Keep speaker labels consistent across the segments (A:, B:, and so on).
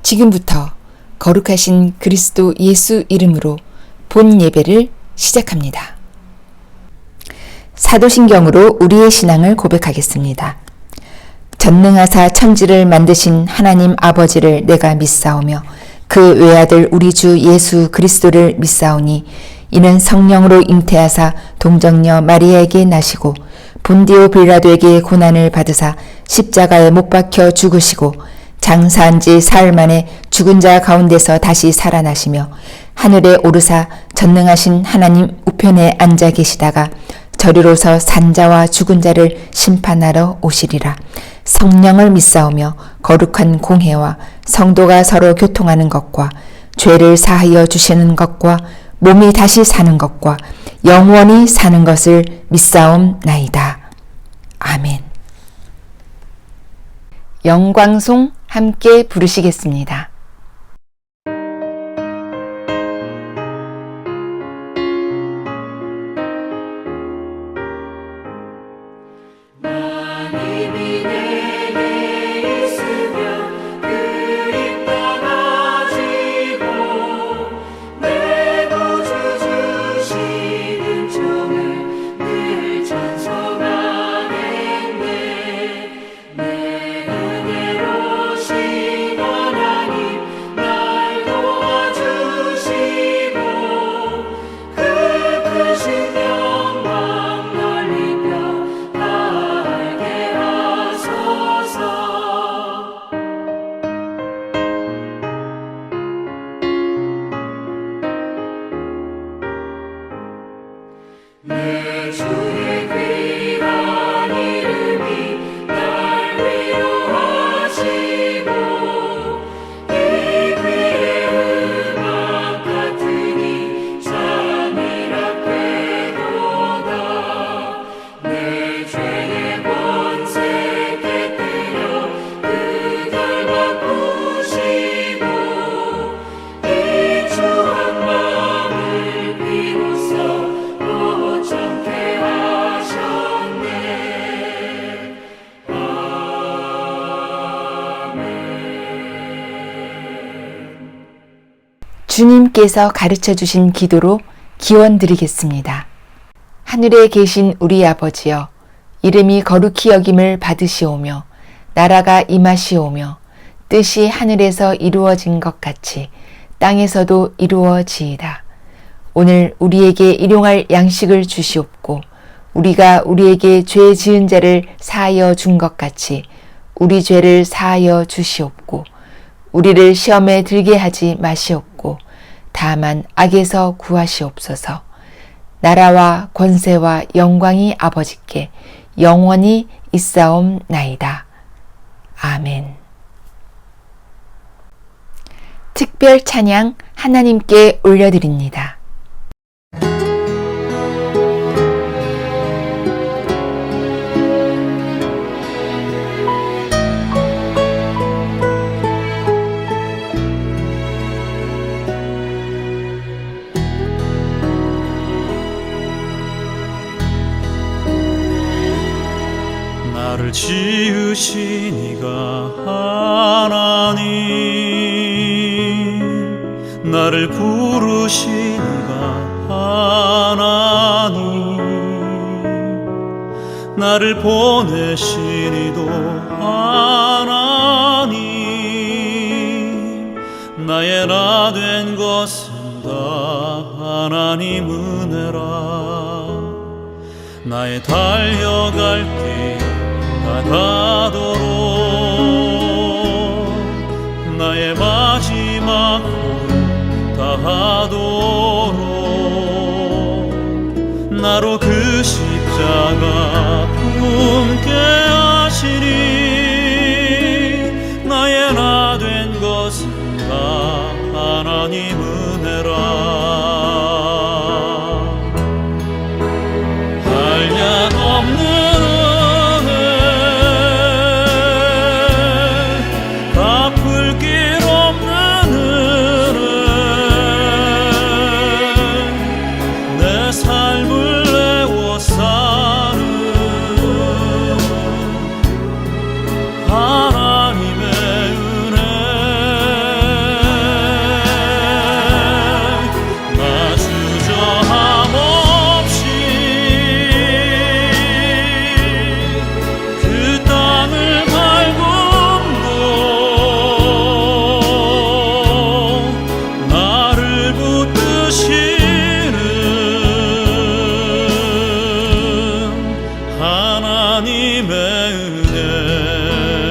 A: 지금부터 거룩하신 그리스도 예수 이름으로 본 예배를 시작합니다. 사도신경으로 우리의 신앙을 고백하겠습니다. 전능하사 천지를 만드신 하나님 아버지를 내가 믿사오며 그 외아들 우리 주 예수 그리스도를 믿사오니 이는 성령으로 잉태하사 동정녀 마리아에게 나시고 본디오 빌라도에게 고난을 받으사 십자가에 못 박혀 죽으시고 장사한 지 사흘 만에 죽은 자 가운데서 다시 살아나시며 하늘에 오르사 전능하신 하나님 우편에 앉아 계시다가 저리로서 산자와 죽은 자를 심판하러 오시리라. 성령을 믿사오며 거룩한 공회와 성도가 서로 교통하는 것과 죄를 사하여 주시는 것과 몸이 다시 사는 것과 영원히 사는 것을 믿사옵나이다. 아멘. 영광송 함께 부르시겠습니다. 주님께서 가르쳐 주신 기도로 기원 드리겠습니다. 하늘에 계신 우리 아버지여, 이름이 거룩히 여김을 받으시오며 나라가 임하시오며 뜻이 하늘에서 이루어진 것 같이 땅에서도 이루어지이다. 오늘 우리에게 일용할 양식을 주시옵고 우리가 우리에게 죄 지은 자를 사하여 준 것 같이 우리 죄를 사하여 주시옵고 우리를 시험에 들게 하지 마시옵고 다만 악에서 구하시옵소서. 나라와 권세와 영광이 아버지께 영원히 있사옵나이다. 아멘. 특별 찬양 하나님께 올려드립니다.
B: 나를 지으신 이가 하나님, 나를 부르신 이가 하나님, 나를 보내신 이도 하나님, 나의 나 된 것은 다 하나님 은혜라. 나의 달려갈 길 다가도록 나의 마지막 호흡 다하도록 나로 그 십자가 품게 하시니 나의 나 된 것은 다 하나님 은혜라. 한량없는 삶을 내워 사는 하나님의 은혜.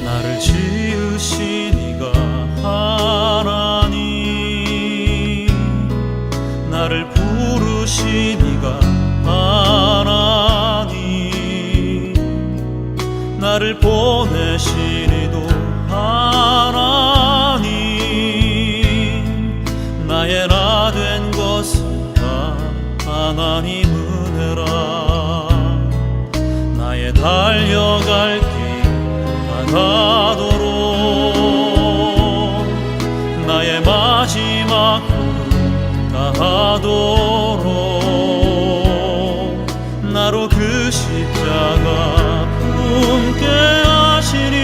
B: 나를 지으신 이가 하나님, 나를 부르신 이가 하나님, 나를 보내신 이도 하나님, 나의 나 된 것은 다 하나님 은혜라. 나의 달려갈 길 가도록 나의 마지막 걸음 다하도록 나로 그 십자가 품게 하시니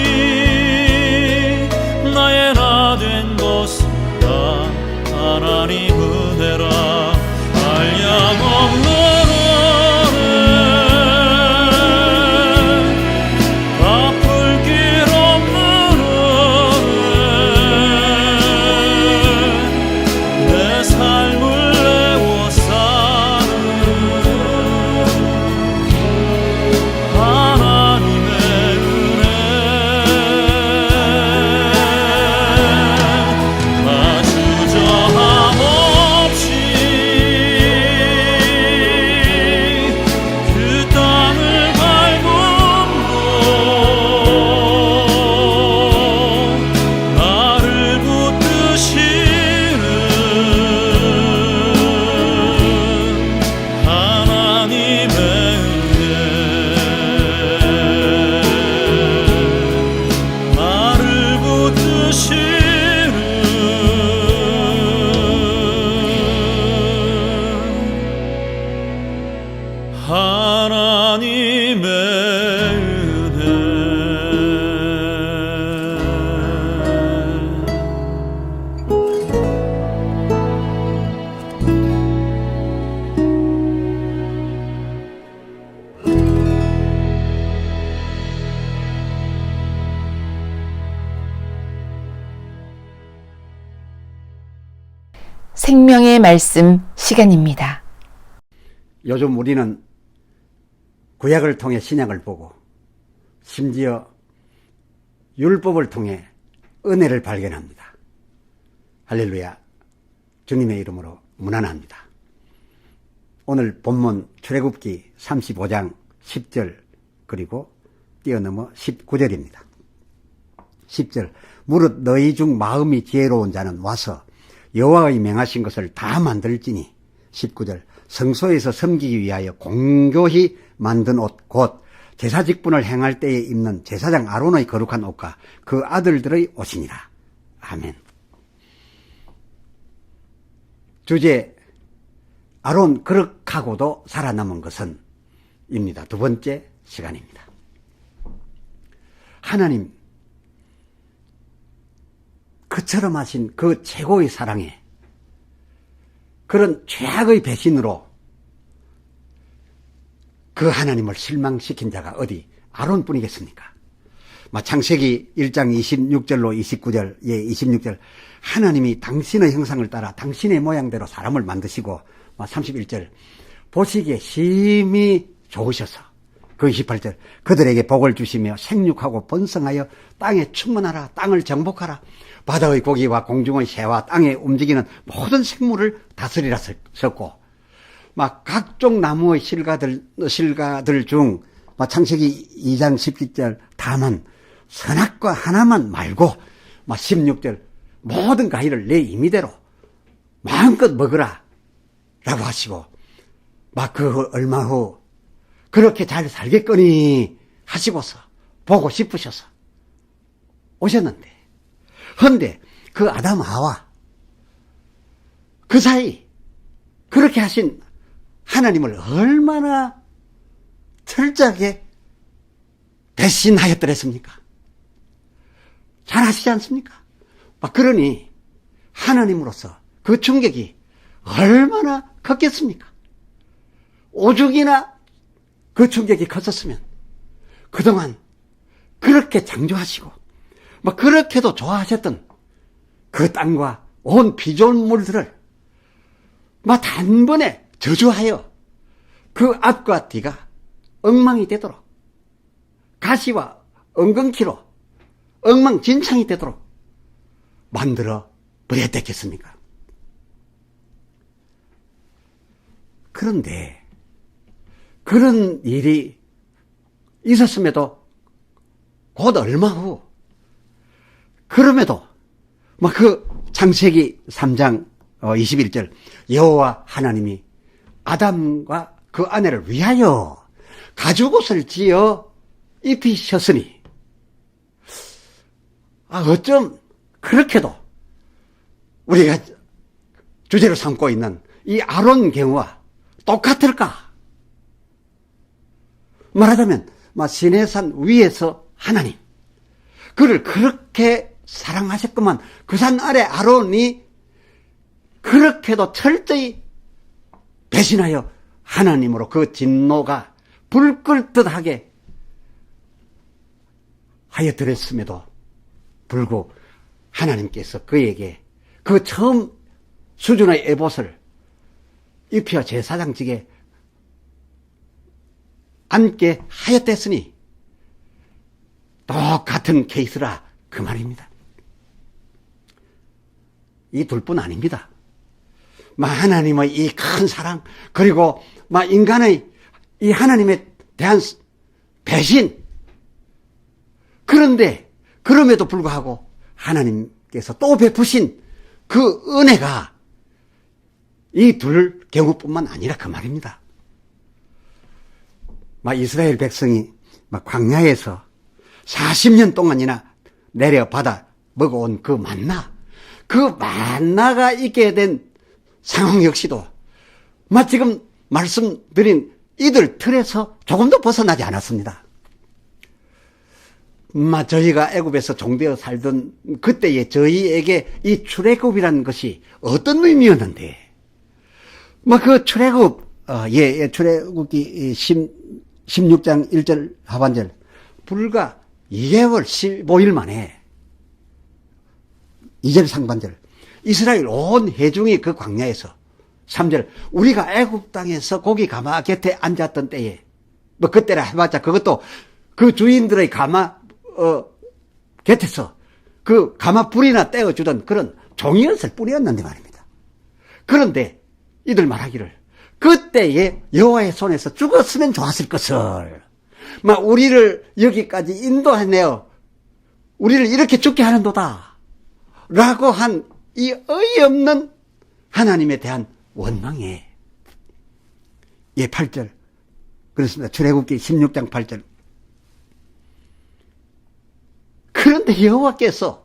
B: 나의 나 된 것은 다 하나님 은혜라. 한량없는 하나님의
A: 생명의 말씀 시간입니다.
C: 요즘 우리는 구약을 통해 신약을 보고 심지어 율법을 통해 은혜를 발견합니다. 할렐루야. 주님의 이름으로 문안합니다. 오늘 본문 출애굽기 35장 10절 그리고 뛰어넘어 19절입니다. 10절 무릇 너희 중 마음이 지혜로운 자는 와서 여호와의 명하신 것을 다 만들지니 19절 성소에서 섬기기 위하여 공교히 만든 옷 곧 제사 직분을 행할 때에 입는 제사장 아론의 거룩한 옷과 그 아들들의 옷이니라. 아멘. 주제 아론 거룩하고도 살아남은 것은 입니다. 두 번째 시간입니다. 하나님 그처럼 하신 그 최고의 사랑에 그런 최악의 배신으로 그 하나님을 실망시킨 자가 어디 아론뿐이겠습니까? 창세기 1장 26절로 29절, 26절 하나님이 당신의 형상을 따라 당신의 모양대로 사람을 만드시고 31절 보시기에 심히 좋으셔서 그 28절 그들에게 복을 주시며 생육하고 번성하여 땅에 충만하라 땅을 정복하라 바다의 고기와 공중의 새와 땅에 움직이는 모든 생물을 다스리라 썼고 각종 나무의 실가들 중 창세기 2장 17절 다만 선악과 하나만 말고 16절 모든 과일을 내 임의대로 마음껏 먹으라 라고 하시고 그 얼마 후 그렇게 잘 살겠거니 하시고서 보고 싶으셔서 오셨는데, 헌데 그 아담 하와 그 사이 그렇게 하신 하나님을 얼마나 철저하게 배신하였더랬습니까? 잘 아시지 않습니까? 그러니 하나님으로서 그 충격이 얼마나 컸겠습니까? 오죽이나 그 충격이 컸었으면 그동안 그렇게 창조하시고 그렇게도 좋아하셨던 그 땅과 온 피조물들을 단번에 저주하여 그 앞과 뒤가 엉망이 되도록, 가시와 엉겅퀴로 엉망진창이 되도록 만들어 버렸겠습니까? 그런데 그런 일이 있었음에도 곧 얼마 후, 그럼에도 그 창세기 3장 21절 여호와 하나님이 아담과 그 아내를 위하여 가죽옷을 지어 입히셨으니 어쩜 그렇게도 우리가 주제로 삼고 있는 이 아론 경우와 똑같을까? 말하자면 시내산 위에서 하나님 그를 그렇게 사랑하셨구만, 그 산 아래 아론이 그렇게도 철저히 배신하여 하나님으로 그 진노가 불 끓듯 하게 하여드렸음에도 불구하고 하나님께서 그에게 그 처음 수준의 에봇을 입혀 제사장직에 앉게 하였댔으니 똑같은 케이스라 그 말입니다. 이 둘뿐 아닙니다. 하나님의 이 큰 사랑, 그리고 인간의 이 하나님에 대한 배신. 그런데 그럼에도 불구하고 하나님께서 또 베푸신 그 은혜가 이 둘 경우뿐만 아니라 그 말입니다. 이스라엘 백성이 광야에서 40년 동안이나 내려받아 먹어온 그 만나가 있게 된 상황 역시도 지금 말씀드린 이들 틀에서 조금도 벗어나지 않았습니다. 저희가 애굽에서 종되어 살던 그때에 저희에게 이 출애굽이라는 것이 어떤 의미였는데, 그 출애굽, 출애굽기 16장 1절 하반절, 불과 2개월 15일 만에 2절 상반절, 이스라엘 온 회중이 그 광야에서 3절, 우리가 애굽 땅에서 고기 가마 곁에 앉았던 때에, 그때라 해봤자 그것도 그 주인들의 가마 곁에서 그 가마 불이나 떼어주던 그런 종이었을 뿐이었는데 말입니다. 그런데 이들 말하기를 그때에 여호와의 손에서 죽었으면 좋았을 것을, 우리를 여기까지 인도해내어 우리를 이렇게 죽게 하는도다 라고 한 이 어이없는 하나님에 대한 원망에 8절 그렇습니다. 출애굽기 16장 8절. 그런데 여호와께서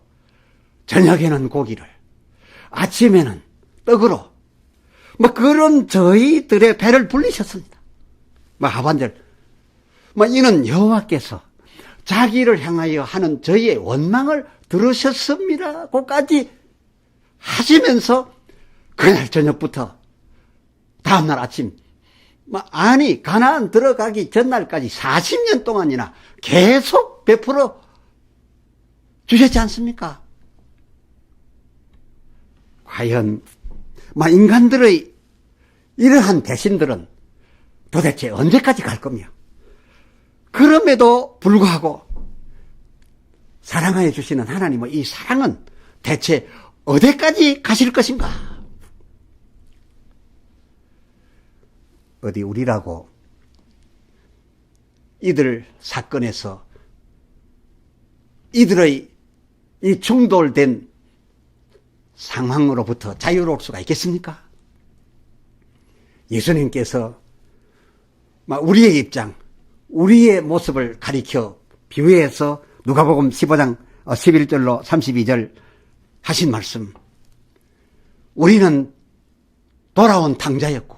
C: 저녁에는 고기를, 아침에는 떡으로 그런 저희들의 배를 불리셨습니다. 하반절, 이는 여호와께서 자기를 향하여 하는 저희의 원망을 들으셨습니다고까지 하시면서 그날 저녁부터 다음날 아침, 가나안 들어가기 전날까지 40년 동안이나 계속 베풀어 주셨지 않습니까? 과연 인간들의 이러한 배신들은 도대체 언제까지 갈 거며, 그럼에도 불구하고 사랑하여 주시는 하나님의 이 사랑은 대체 어디까지 가실 것인가? 어디 우리라고 이들 사건에서 이들의 이 충돌된 상황으로부터 자유로울 수가 있겠습니까? 예수님께서 우리의 입장, 우리의 모습을 가리켜 비유해서 누가복음 15장 11절로 32절 하신 말씀, 우리는 돌아온 탕자였고,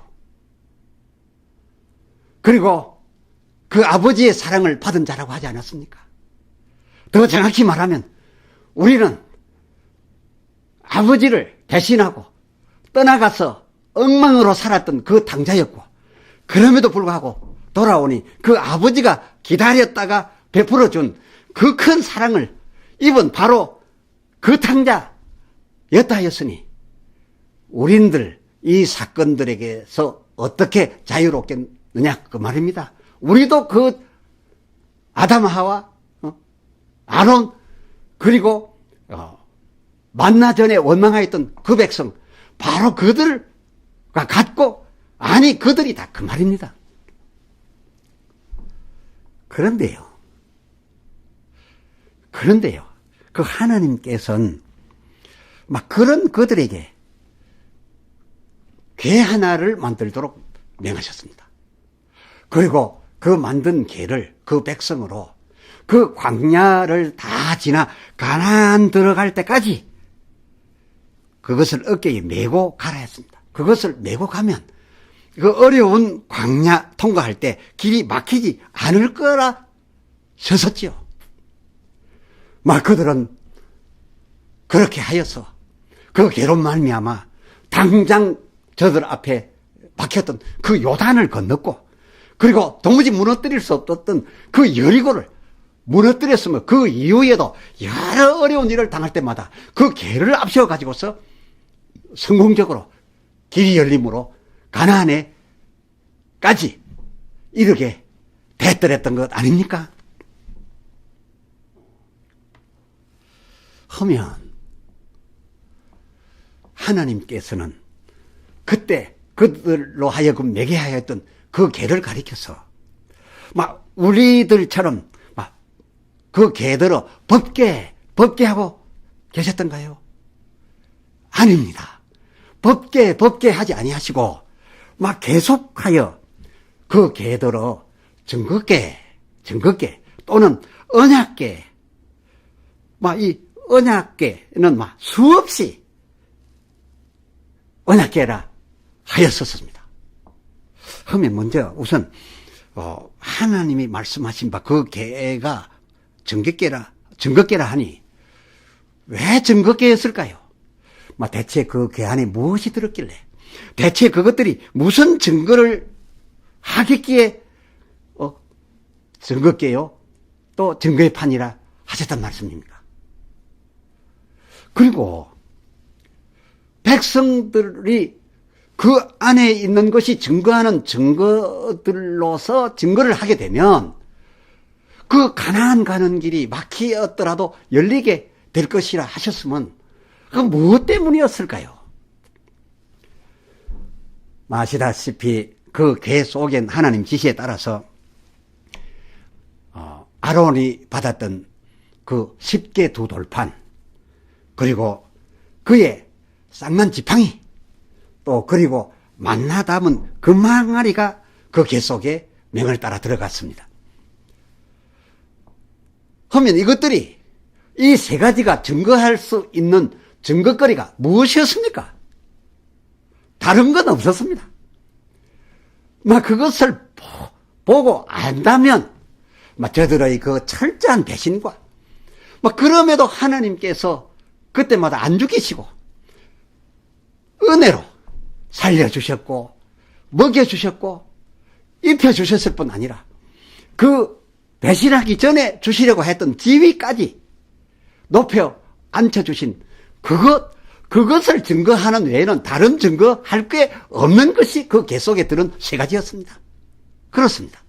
C: 그리고 그 아버지의 사랑을 받은 자라고 하지 않았습니까? 더 정확히 말하면 우리는 아버지를 대신하고 떠나가서 엉망으로 살았던 그 탕자였고, 그럼에도 불구하고 돌아오니 그 아버지가 기다렸다가 베풀어준 그 큰 사랑을 입은 바로 그 탕자였다 하였으니, 우린들 이 사건들에게서 어떻게 자유롭겠느냐 그 말입니다. 우리도 그 아담 하와 아론, 그리고 만나 전에 원망하였던 그 백성, 바로 그들과 같고, 아니 그들이다 그 말입니다. 그런데요, 그 하나님께서는 그런 그들에게 궤 하나를 만들도록 명하셨습니다. 그리고 그 만든 궤를 그 백성으로 그 광야를 다 지나 가나안 들어갈 때까지 그것을 어깨에 메고 가라 했습니다. 그것을 메고 가면 그 어려운 광야 통과할 때 길이 막히지 않을 거라 셨었지요. 그들은 그렇게 하여서 그 괴로운 말미암아 당장 저들 앞에 막혔던 그 요단을 건넜고, 그리고 도무지 무너뜨릴 수 없었던 그 여리고를 무너뜨렸으면 그 이후에도 여러 어려운 일을 당할 때마다 그 궤를 앞세워 가지고서 성공적으로 길이 열림으로 가나안에까지 이르게 됐더랬던 것 아닙니까? 하면 하나님께서는 그때 그들로 하여금 매게 하였던 그 궤를 가리켜서 우리들처럼 그 궤들어 법계 하고 계셨던가요? 아닙니다. 법계 하지 아니하시고 계속하여 그 궤들어 증거계 또는 언약계, 이 언약계는 수없이 언약계라 하였었습니다. 그러면 먼저 우선 하나님이 말씀하신 바 그 계가 증거계라 하니 왜 증거계였을까요? 대체 그 계 안에 무엇이 들었길래, 대체 그것들이 무슨 증거를 하겠기에 증거계요 또 증거의 판이라 하셨단 말씀입니까? 그리고 백성들이 그 안에 있는 것이 증거하는 증거들로서 증거를 하게 되면 그 가나안 가는 길이 막히었더라도 열리게 될 것이라 하셨으면 그 무엇 때문이었을까요? 아시다시피 그 궤 속엔 하나님 지시에 따라서 아론이 받았던 그 10개 두 돌판, 그리고 그의 쌍난 지팡이, 또 그리고 만나 담은 금항아리가 그 궤 속에 명을 따라 들어갔습니다. 그러면 이것들이 이 세 가지가 증거할 수 있는 증거거리가 무엇이었습니까? 다른 건 없었습니다. 그것을 보고 안다면 저들의 그 철저한 배신과 그럼에도 하나님께서 그때마다 안 죽이시고 은혜로 살려주셨고 먹여주셨고 입혀주셨을 뿐 아니라 그 배신하기 전에 주시려고 했던 지위까지 높여 앉혀주신 그것을 증거하는 외에는 다른 증거할 게 없는 것이 그 궤 속에 들은 세 가지였습니다. 그렇습니다.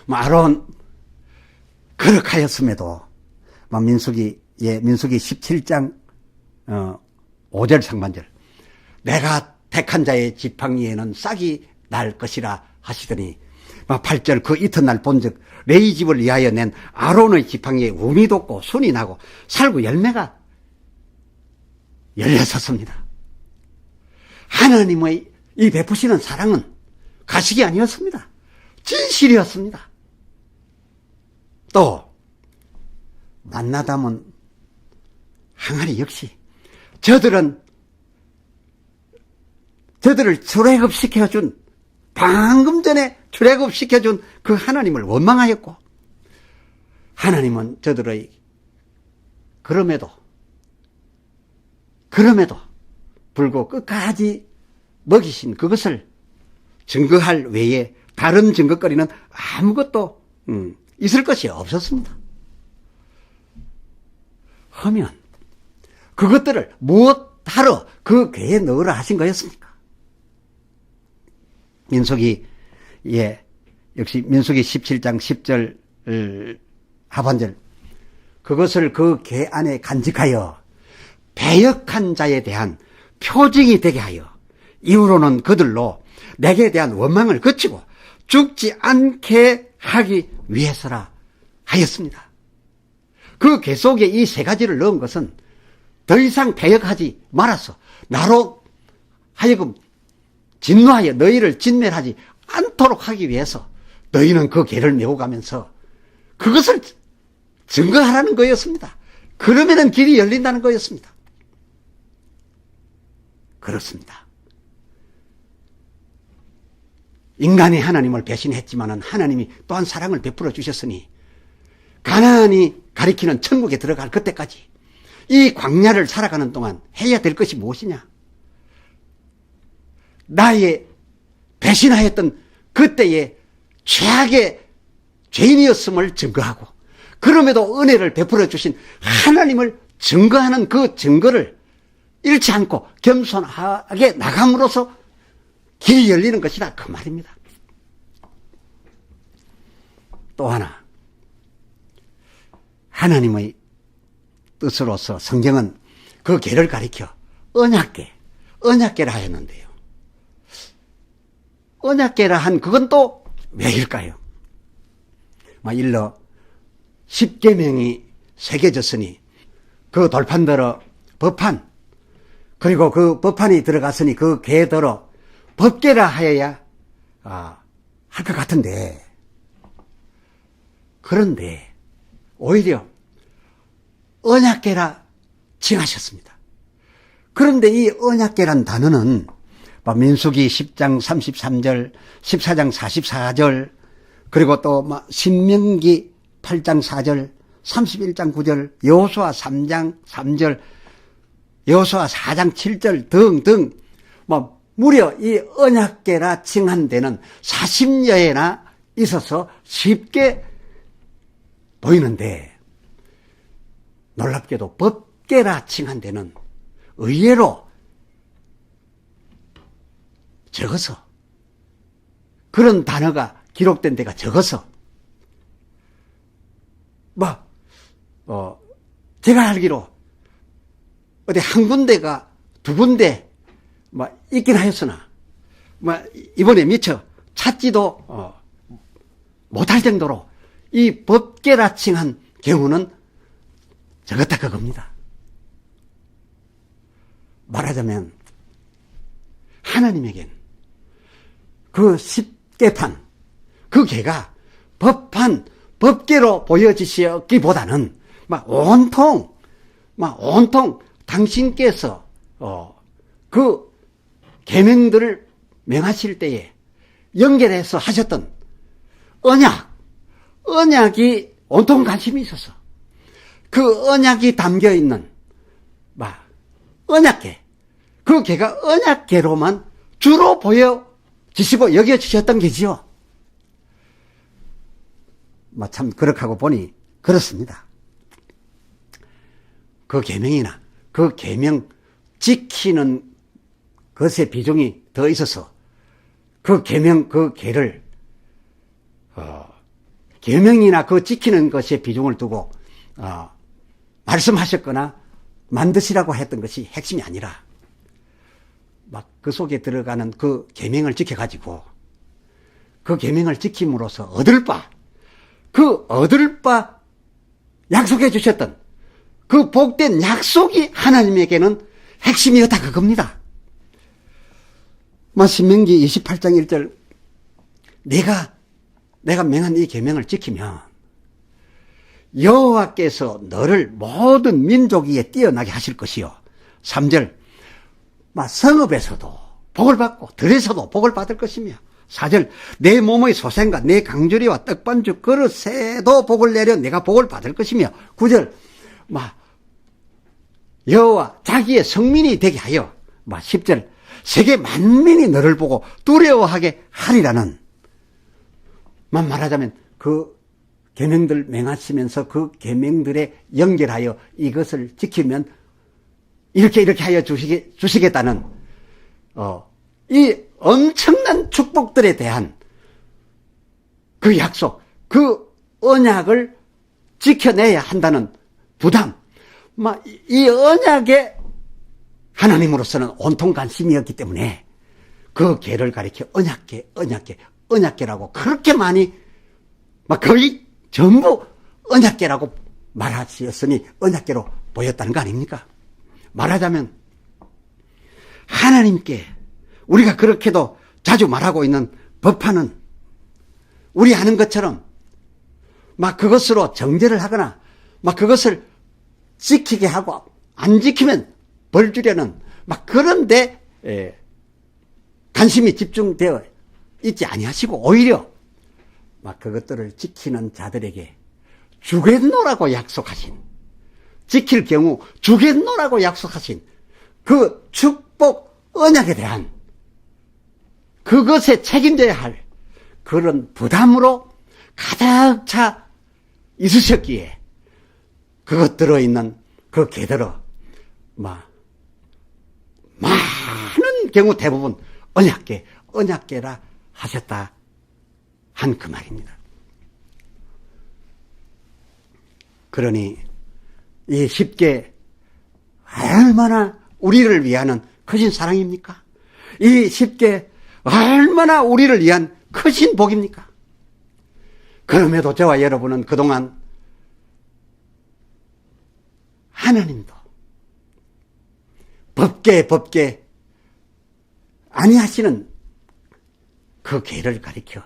C: 아론 그렇게 하였음에도 민수기 17장 5절 상반절, 내가 택한 자의 지팡이에는 싹이 날 것이라 하시더니 막 8절 그 이튿날 본즉 레위 집을 위하여 낸 아론의 지팡이에 우미 돋고 순이 나고 살구 열매가 열렸었습니다. 하나님의 이 베푸시는 사랑은 가식이 아니었습니다. 진실이었습니다. 또 만나담은 항아리 역시 저들을 출애굽시켜준, 방금 전에 출애굽시켜준 그 하나님을 원망하였고, 하나님은 저들의 그럼에도 불구 끝까지 먹이신 그것을 증거할 외에 다른 증거거리는 아무것도 있을 것이 없었습니다. 하면 그것들을 무엇하러 그 궤에 넣으라 하신 거였습니까? 역시 민수기 17장 10절 하반절, 그것을 그 궤 안에 간직하여 배역한 자에 대한 표징이 되게 하여 이후로는 그들로 내게 대한 원망을 그치고 죽지 않게 하기 위해서라 하였습니다. 그 궤 속에 이 세 가지를 넣은 것은 더 이상 배역하지 말아서 나로 하여금 진노하여 너희를 진멸하지 않도록 하기 위해서 너희는 그 궤를 메고 가면서 그것을 증거하라는 거였습니다. 그러면은 길이 열린다는 거였습니다. 그렇습니다. 인간이 하나님을 배신했지만은 하나님이 또한 사랑을 베풀어 주셨으니 가나안이 가리키는 천국에 들어갈 그때까지 이 광야를 살아가는 동안 해야 될 것이 무엇이냐? 나의 배신하였던 그때의 최악의 죄인이었음을 증거하고 그럼에도 은혜를 베풀어 주신 하나님을 증거하는 그 증거를 잃지 않고 겸손하게 나감으로써 길이 열리는 것이다, 그 말입니다. 또 하나, 하나님의 뜻으로서 성경은 그 궤를 가리켜 언약궤라 하였는데요. 언약궤라 한 그건 또 왜일까요? 일러 10계명이 새겨졌으니 그 돌판더러 법판, 그리고 그 법판이 들어갔으니 그 궤더러 법궤라 하여야 할 것 같은데, 그런데 오히려 언약궤라 칭하셨습니다. 그런데 이 언약궤란 단어는 민수기 10장 33절, 14장 44절, 그리고 또 신명기 8장 4절, 31장 9절, 여호수아 3장 3절, 여호수아 4장 7절 등등 무려 이 언약궤라 칭한 데는 40여회나 있어서 쉽게 보이는데, 놀랍게도 법궤라 칭한 데는 의외로 적어서, 그런 단어가 기록된 데가 적어서 제가 알기로 어디 한 군데가 두 군데 있긴 하였으나 이번에 미처 찾지도 못할 정도로 이 법궤라 칭한 경우는 적었다 그겁니다. 말하자면 하나님에겐 그 10계판, 그 궤가 법판, 법궤로 보여지시기보다는 온통 당신께서 그 계명들을 명하실 때에 연결해서 하셨던 언약이 온통 관심이 있어서 그 언약이 담겨있는 언약궤, 그 궤가 언약궤로만 주로 보여지시고 여겨주셨던 게지요. 참 그렇게 하고 보니 그렇습니다. 그 계명이나 그 계명 지키는 것의 비중이 더 있어서 그 계명, 그 궤를 계명이나 그 지키는 것에 비중을 두고 말씀하셨거나 만드시라고 했던 것이 핵심이 아니라 그 속에 들어가는 그 계명을 지켜가지고 그 계명을 지킴으로써 얻을 바, 그 얻을 바 약속해 주셨던 그 복된 약속이 하나님에게는 핵심이었다 그겁니다. 신명기 28장 1절 내가 명한 이 계명을 지키면 여호와께서 너를 모든 민족 위에 뛰어나게 하실 것이요. 3절 성읍에서도 복을 받고 들에서도 복을 받을 것이며 4절 내 몸의 소생과 내 강주리와 떡반죽 그릇에도 복을 내려 내가 복을 받을 것이며 9절 여호와 자기의 성민이 되게 하여 10절 세계 만민이 너를 보고 두려워하게 하리라는 말하자면 그 계명들 맹하시면서 그 계명들에 연결하여 이것을 지키면 이렇게 하여 주시겠다는 이 엄청난 축복들에 대한 그 약속, 그 언약을 지켜내야 한다는 부담, 이 언약에 하나님으로서는 온통 관심이었기 때문에 그 계를 가리켜 언약계라고 그렇게 많이 거의 전부 언약계라고 말하셨으니 언약계로 보였다는 거 아닙니까? 말하자면 하나님께 우리가 그렇게도 자주 말하고 있는 법화는 우리 아는 것처럼 그것으로 정죄를 하거나 그것을 지키게 하고 안 지키면 벌 주려는 그런데 관심이 집중되어 있지 아니하시고 오히려 그것들을 지키는 자들에게 주겠노라고 약속하신, 지킬 경우 주겠노라고 약속하신 그 축복 언약에 대한 그것에 책임져야 할 그런 부담으로 가득 차 있으셨기에 그것 들어있는 그 계들어 많은 경우 대부분 언약계라 하셨다 한 그 말입니다. 그러니 이 10계 얼마나 우리를 위하는 크신 사랑입니까? 이 10계 얼마나 우리를 위한 크신 복입니까? 그럼에도 저와 여러분은 그동안 하나님도 법계 아니하시는 그 계를 가리켜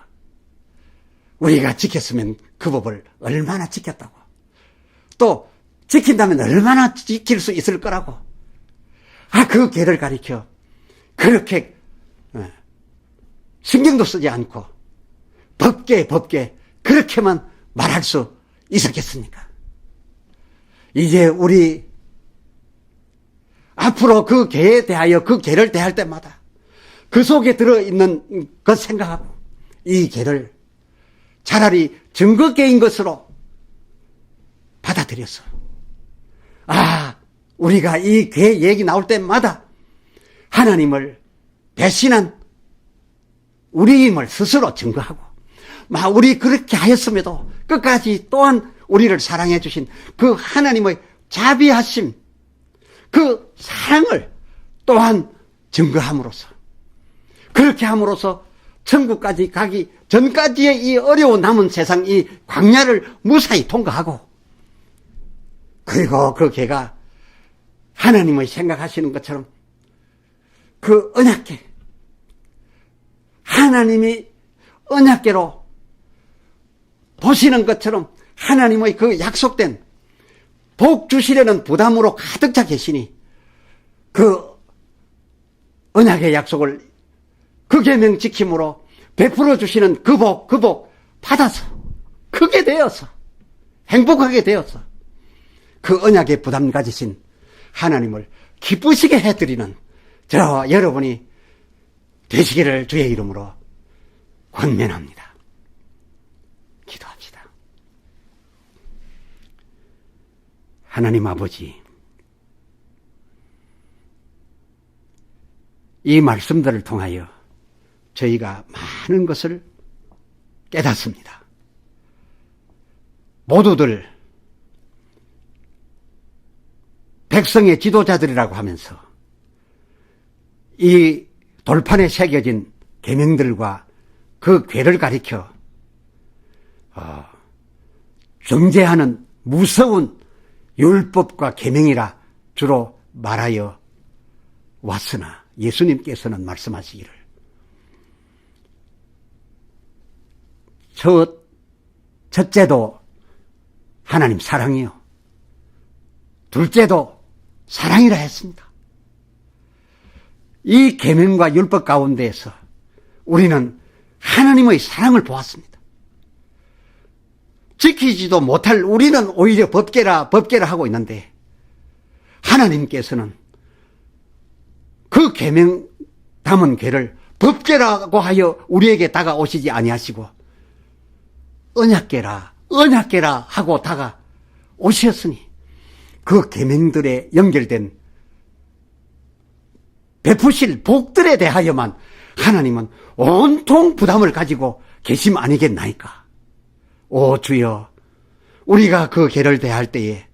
C: 우리가 지켰으면 그 법을 얼마나 지켰다고, 또 지킨다면 얼마나 지킬 수 있을 거라고, 그 계를 가리켜 그렇게 신경도 쓰지 않고 법계 그렇게만 말할 수 있었겠습니까? 이제 우리 앞으로 그 계에 대하여 그 계를 대할 때마다 그 속에 들어있는 것 생각하고 이 계를 차라리 증거계인 것으로 받아들여서 우리가 이 계 얘기 나올 때마다 하나님을 배신한 우리임을 스스로 증거하고 우리 그렇게 하였음에도 끝까지 또한 우리를 사랑해 주신 그 하나님의 자비하심, 그 사랑을 또한 증거함으로써, 그렇게 함으로써 천국까지 가기 전까지의 이 어려운 남은 세상 이 광야를 무사히 통과하고, 그리고 그 계가 하나님의 생각하시는 것처럼 그 언약계, 하나님이 언약계로 보시는 것처럼 하나님의 그 약속된 복 주시려는 부담으로 가득 차 계시니 그 언약의 약속을 그 계명 지킴으로 베풀어 주시는 그 복 받아서 크게 되어서 행복하게 되어서 그 언약의 부담 가지신 하나님을 기쁘시게 해드리는 저와 여러분이 되시기를 주의 이름으로 권면합니다. 기도합시다. 하나님 아버지, 이 말씀들을 통하여 저희가 많은 것을 깨닫습니다. 모두들 백성의 지도자들이라고 하면서 이 돌판에 새겨진 계명들과 그 괴를 가리켜 정죄하는 무서운 율법과 계명이라 주로 말하여 왔으나 예수님께서는 말씀하시기를 첫째도 하나님 사랑이요, 둘째도 사랑이라 했습니다. 이 계명과 율법 가운데에서 우리는 하나님의 사랑을 보았습니다. 지키지도 못할 우리는 오히려 법계라 하고 있는데 하나님께서는 그 계명 담은 괴를 법계라고 하여 우리에게 다가오시지 아니하시고 언약계라 하고 다가오셨으니 그 계명들에 연결된 베푸실 복들에 대하여만 하나님은 온통 부담을 가지고 계심 아니겠나이까. 오 주여, 우리가 그 계를 대할 때에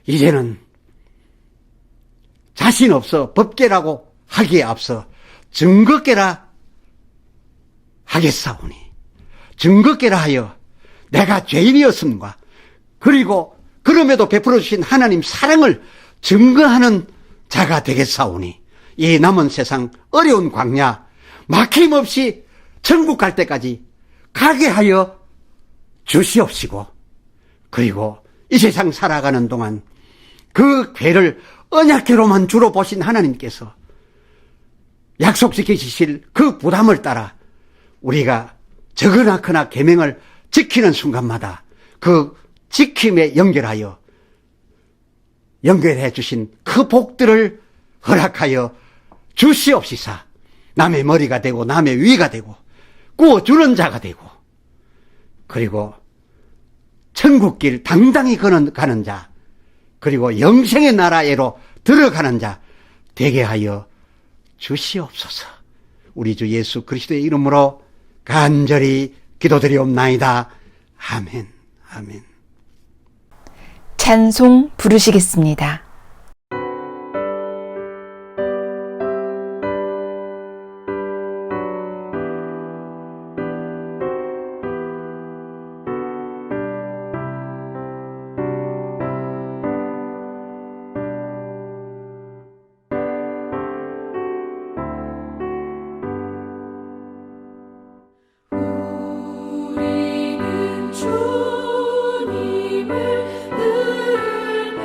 C: 이제는 자신 없어 법계라고 하기에 앞서 증거계라 하겠사오니, 증거계라 하여 내가 죄인이었음과 그리고 그럼에도 베풀어 주신 하나님 사랑을 증거하는 자가 되겠사오니 이 남은 세상 어려운 광야 막힘없이 천국 갈 때까지 가게 하여 주시옵시고, 그리고 이 세상 살아가는 동안 그 괴를 언약궤로만 주로 보신 하나님께서 약속지키실 그 부담을 따라 우리가 적으나 크나 계명을 지키는 순간마다 그 지킴에 연결해 주신 그 복들을 허락하여 주시옵시사. 남의 머리가 되고 남의 위가 되고 구워주는 자가 되고 그리고 천국길 당당히 가는 자, 그리고 영생의 나라에로 들어가는 자 되게 하여 주시옵소서. 우리 주 예수 그리스도의 이름으로 간절히 기도드리옵나이다. 아멘. 아멘.
A: 찬송 부르시겠습니다.
D: 우리는 주님을 늘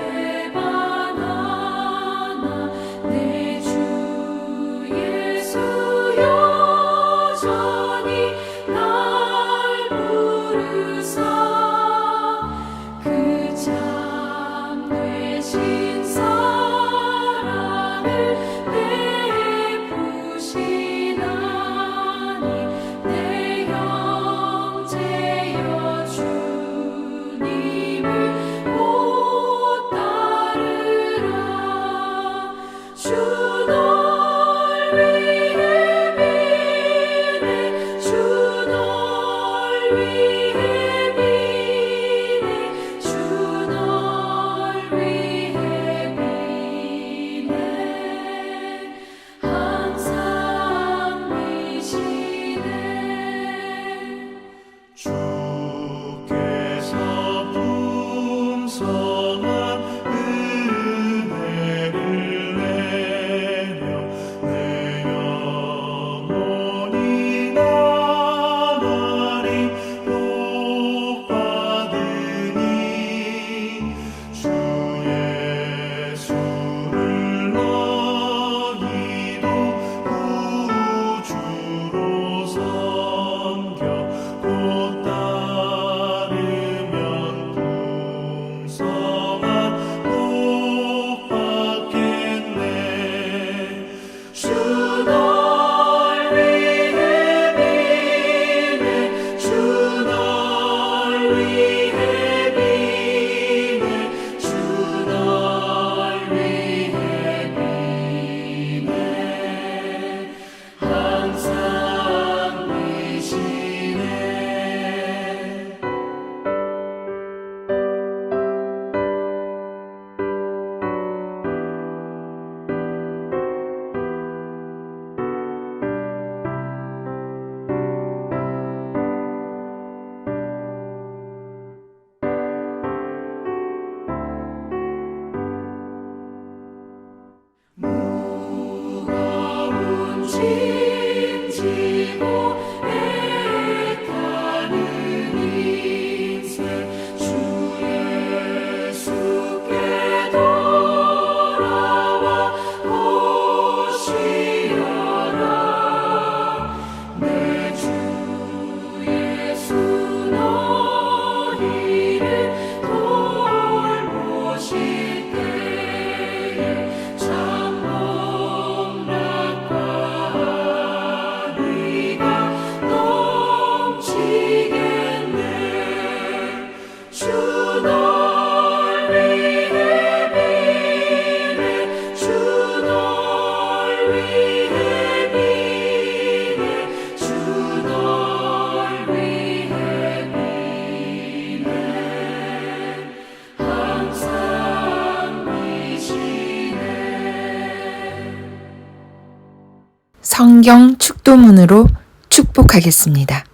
A: 성경 축도문으로 축복하겠습니다.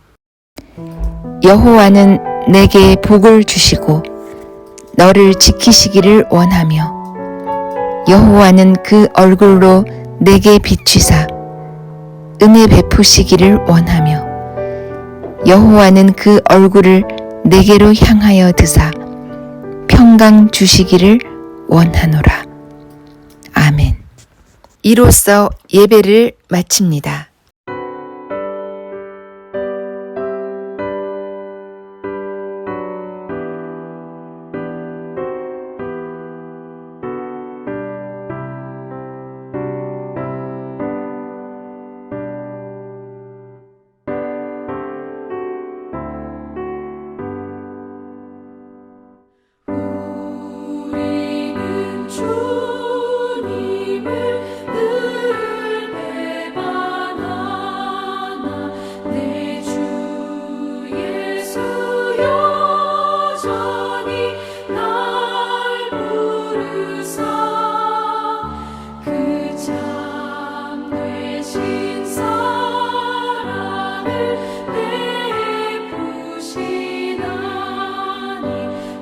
A: 여호와는 내게 복을 주시고 너를 지키시기를 원하며 여호와는 그 얼굴로 내게 비추사 은혜 베푸시기를 원하며 여호와는 그 얼굴을 내게로 향하여 드사 평강 주시기를 원하노라. 아멘. 이로써 예배를 마칩니다.
D: 우리는 주님을 늘 배반하나 내 주 예수 여전히 날 부르사 그 참 되신 사랑을 베푸시나니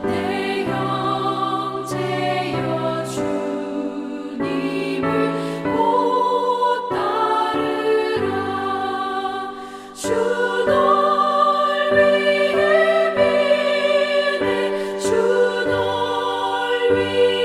D: 내 형제여 주님을 곧 따르라. 주 널 위해 비네 주 널 위해